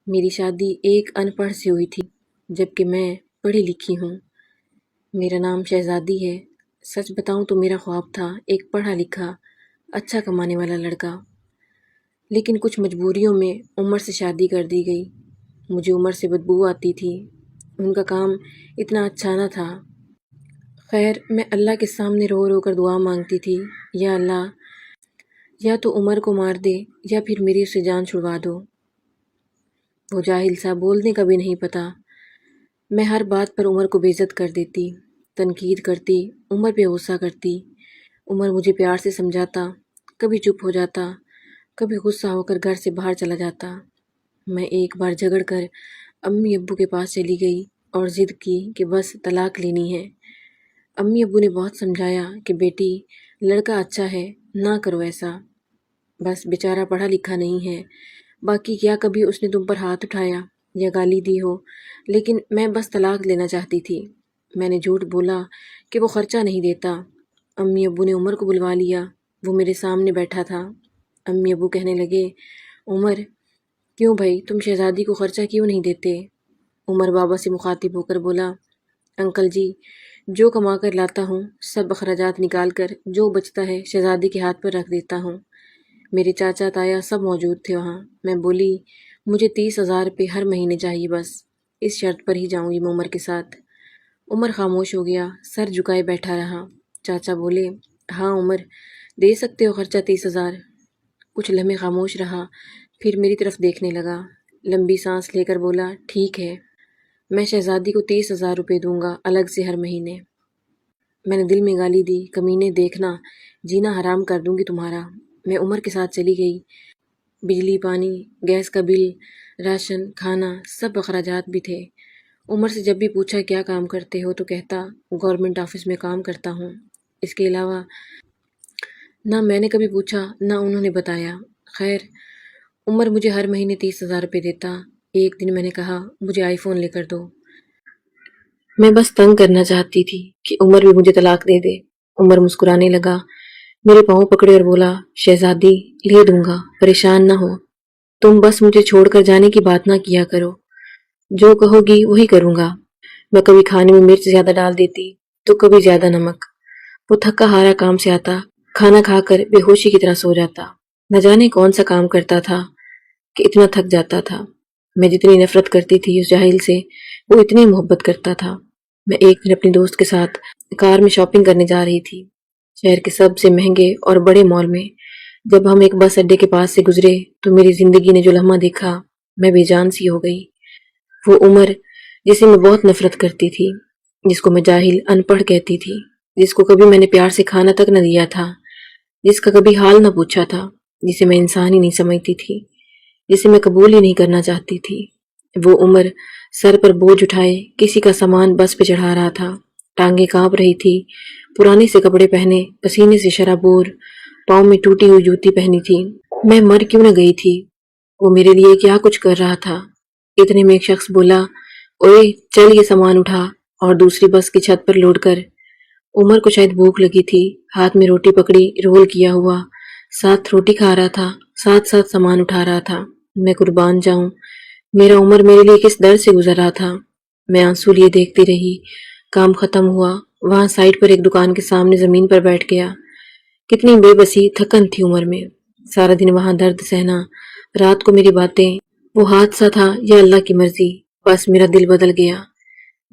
میری شادی ایک ان پڑھ سے ہوئی تھی جبکہ میں پڑھی لکھی ہوں۔ میرا نام شہزادی ہے۔ سچ بتاؤں تو میرا خواب تھا ایک پڑھا لکھا اچھا کمانے والا لڑکا، لیکن کچھ مجبوریوں میں عمر سے شادی کر دی گئی۔ مجھے عمر سے بدبو آتی تھی، ان کا کام اتنا اچھا نہ تھا۔ خیر میں اللہ کے سامنے رو رو کر دعا مانگتی تھی، یا اللہ یا تو عمر کو مار دے یا پھر میری اس سے جان چھڑوا دو۔ وہ جاہل سا بولنے کا بھی نہیں پتا۔ میں ہر بات پر عمر کو بے عزت کر دیتی، تنقید کرتی، عمر پہ غصہ کرتی۔ عمر مجھے پیار سے سمجھاتا، کبھی چپ ہو جاتا، کبھی غصہ ہو کر گھر سے باہر چلا جاتا۔ میں ایک بار جھگڑ کر امی ابو کے پاس چلی گئی اور ضد کی کہ بس طلاق لینی ہے۔ امی ابو نے بہت سمجھایا کہ بیٹی لڑکا اچھا ہے، نہ کرو ایسا، بس بیچارہ پڑھا لکھا نہیں ہے، باقی کیا کبھی اس نے تم پر ہاتھ اٹھایا یا گالی دی ہو، لیکن میں بس طلاق لینا چاہتی تھی۔ میں نے جھوٹ بولا کہ وہ خرچہ نہیں دیتا۔ امی ابو نے عمر کو بلوا لیا، وہ میرے سامنے بیٹھا تھا۔ امی ابو کہنے لگے، عمر کیوں بھائی تم شہزادی کو خرچہ کیوں نہیں دیتے؟ عمر بابا سے مخاطب ہو کر بولا، انکل جی جو کما کر لاتا ہوں سب اخراجات نکال کر جو بچتا ہے شہزادی کے ہاتھ پر رکھ دیتا ہوں۔ میرے چاچا تایا سب موجود تھے وہاں۔ میں بولی، مجھے 30,000 روپے ہر مہینے چاہیے، بس اس شرط پر ہی جاؤں گی میں عمر کے ساتھ۔ عمر خاموش ہو گیا، سر جھکائے بیٹھا رہا۔ چاچا بولے، ہاں عمر دے سکتے ہو خرچہ 30,000۔ کچھ لمحے خاموش رہا، پھر میری طرف دیکھنے لگا، لمبی سانس لے کر بولا، ٹھیک ہے میں شہزادی کو 30,000 روپے دوں گا الگ سے ہر مہینے۔ میں نے دل میں گالی دی، کمینے دیکھنا جینا حرام کر دوں گی تمہارا۔ میں عمر کے ساتھ چلی گئی۔ بجلی پانی گیس کا بل، راشن کھانا سب اخراجات بھی تھے۔ عمر سے جب بھی پوچھا کیا کام کرتے ہو تو کہتا گورنمنٹ آفس میں کام کرتا ہوں۔ اس کے علاوہ نہ میں نے کبھی پوچھا نہ انہوں نے بتایا۔ خیر عمر مجھے ہر مہینے 30,000 روپے دیتا۔ ایک دن میں نے کہا مجھے آئی فون لے کر دو۔ میں بس تنگ کرنا چاہتی تھی کہ عمر بھی مجھے طلاق دے دے۔ عمر مسکرانے لگا، میرے پاؤں پکڑے اور بولا، شہزادی لے دوں گا، پریشان نہ ہو، تم بس مجھے چھوڑ کر جانے کی بات نہ کیا کرو، جو کہو گی وہی کروں گا۔ میں کبھی کھانے میں مرچ زیادہ ڈال دیتی تو کبھی زیادہ نمک۔ وہ تھکا ہارا کام سے آتا، کھانا کھا کر بے ہوشی کی طرح سو جاتا۔ نہ جانے کون سا کام کرتا تھا کہ اتنا تھک جاتا تھا۔ میں جتنی نفرت کرتی تھی اس جاہل سے، وہ اتنی محبت کرتا تھا۔ میں ایک دن اپنی دوست کے ساتھ کار میں شاپنگ کرنے جا رہی تھی، شہر کے سب سے مہنگے اور بڑے مال میں۔ جب ہم ایک بس اڈے کے پاس سے گزرے تو میری زندگی نے جو لمحہ دیکھا، میں بے جان سی ہو گئی۔ وہ عمر جسے میں بہت نفرت کرتی تھی، جس کو میں جاہل ان پڑھ کہتی تھی، جس کو کبھی میں نے پیار سے کھانا تک نہ دیا تھا، جس کا کبھی حال نہ پوچھا تھا، جسے میں انسان ہی نہیں سمجھتی تھی، جسے میں قبول ہی نہیں کرنا چاہتی تھی، وہ عمر سر پر بوجھ اٹھائے کسی کا سامان بس پہ چڑھا رہا تھا۔ ٹانگیں کانپ رہی تھی، پرانے سے کپڑے پہنے، پسینے سے شرابور، پاؤں میں ٹوٹی ہوئی جوتی پہنی تھی۔ میں مر کیوں نہ گئی تھی؟ وہ میرے لیے کیا کچھ کر رہا تھا؟ اتنے میں ایک شخص بولا، اوئے چل یہ سامان اٹھا، اور دوسری بس کی چھت پر لوڈ کر۔ عمر کو شاید بھوک لگی تھی، ہاتھ میں روٹی پکڑی، رول کیا ہوا، ساتھ روٹی کھا رہا تھا، ساتھ ساتھ سامان اٹھا رہا تھا۔ میں قربان جاؤں، میرا عمر میرے لیے کس در سے گزر رہا تھا۔ میں آنسو لیے دیکھتی رہی۔ کام ختم ہوا، وہاں سائڈ پر ایک دکان کے سامنے زمین پر بیٹھ گیا۔ کتنی بے بسی تھکن تھی عمر میں، سارا دن وہاں درد سہنا، رات کو میری باتیں، وہ حادثہ تھا یا اللہ کی مرضی، بس میرا دل بدل گیا۔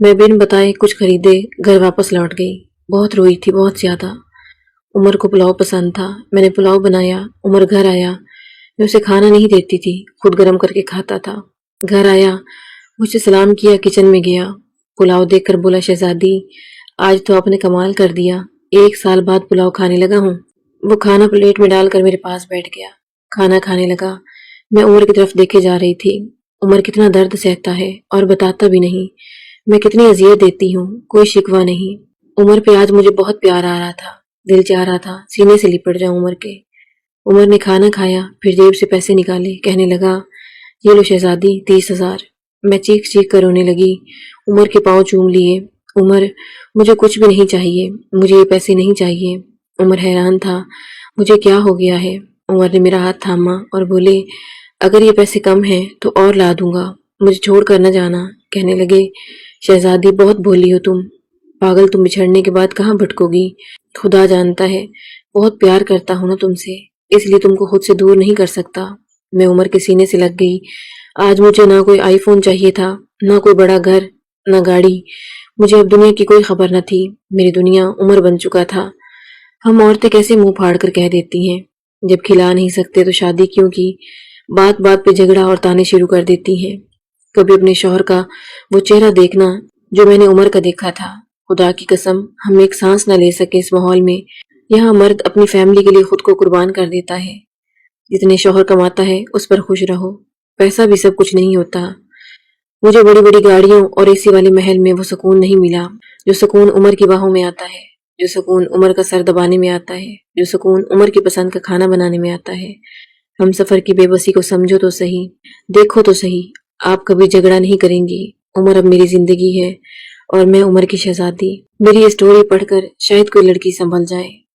میں بن بتائے کچھ خریدے، گھر واپس لوٹ گئی۔ بہت روئی تھی، بہت زیادہ۔ عمر کو پلاؤ پسند تھا، میں نے پلاؤ بنایا۔ عمر گھر آیا، میں اسے کھانا نہیں دیتی تھی، خود گرم کر کے کھاتا تھا۔ گھر آیا، مجھ سے سلام کیا، کچن میں گیا، پلاؤ دیکھ کر بولا، شہزادی آج تو آپ نے کمال کر دیا، 1 سال بعد پلاؤ کھانے لگا ہوں۔ وہ کھانا پلیٹ میں ڈال کر میرے پاس بیٹھ گیا، کھانا کھانے لگا۔ میں عمر کی طرف دیکھے جا رہی تھی۔ عمر کتنا درد سہتا ہے اور بتاتا بھی نہیں، میں کتنی اذیت دیتی ہوں، کوئی شکوہ نہیں۔ عمر پہ آج مجھے بہت پیار آ رہا تھا، دل چاہ رہا تھا سینے سے لپٹ جاؤں عمر کے۔ عمر نے کھانا کھایا، پھر جیب سے پیسے نکالے، کہنے لگا، یہ لو شہزادی 30,000۔ میں چیخ چیخ کر رونے لگی، عمر کے پاؤں چوم لیے۔ عمر مجھے کچھ بھی نہیں چاہیے، مجھے یہ پیسے نہیں چاہیے۔ عمر حیران تھا، مجھے کیا ہو گیا ہے؟ عمر نے میرا ہاتھ تھاما اور بولے، اگر یہ پیسے کم ہیں تو اور لا دوں گا، مجھے چھوڑ کر نہ جانا۔ کہنے لگے، شہزادی بہت بھولی ہو تم، پاگل تم بچھڑنے کے بعد کہاں بھٹکو گی؟ خدا جانتا ہے بہت پیار کرتا ہوں نا تم سے، اس لیے تم کو خود سے دور نہیں کر سکتا۔ میں عمر کے سینے سے لگ گئی۔ آج مجھے نہ کوئی آئی فون چاہیے تھا، نہ کوئی بڑا گھر، نہ گاڑی۔ مجھے اب دنیا کی کوئی خبر نہ تھی، میری دنیا عمر بن چکا تھا۔ ہم عورتیں کیسے منہ پھاڑ کر کہہ دیتی ہیں، جب کھلا نہیں سکتے تو شادی کیوں کی؟ بات بات پہ جھگڑا اور تانے شروع کر دیتی ہیں۔ کبھی اپنے شوہر کا وہ چہرہ دیکھنا جو میں نے عمر کا دیکھا تھا۔ خدا کی قسم ہم ایک سانس نہ لے سکے اس ماحول میں۔ یہاں مرد اپنی فیملی کے لیے خود کو قربان کر دیتا ہے۔ جتنے شوہر کماتا ہے اس پر خوش رہو، پیسہ بھی سب کچھ نہیں ہوتا۔ مجھے بڑی بڑی گاڑیوں اور اے سی والے محل میں وہ سکون نہیں ملا جو سکون عمر کی باہوں میں آتا ہے، جو سکون عمر کا سر دبانے میں آتا ہے، جو سکون عمر کی پسند کا کھانا بنانے میں آتا ہے۔ ہم سفر کی بے بسی کو سمجھو تو صحیح، دیکھو تو صحیح، آپ کبھی جھگڑا نہیں کریں گی۔ عمر اب میری زندگی ہے اور میں عمر کی شہزادی۔ میری یہ سٹوری پڑھ کر شاید کوئی لڑکی سنبھل جائے۔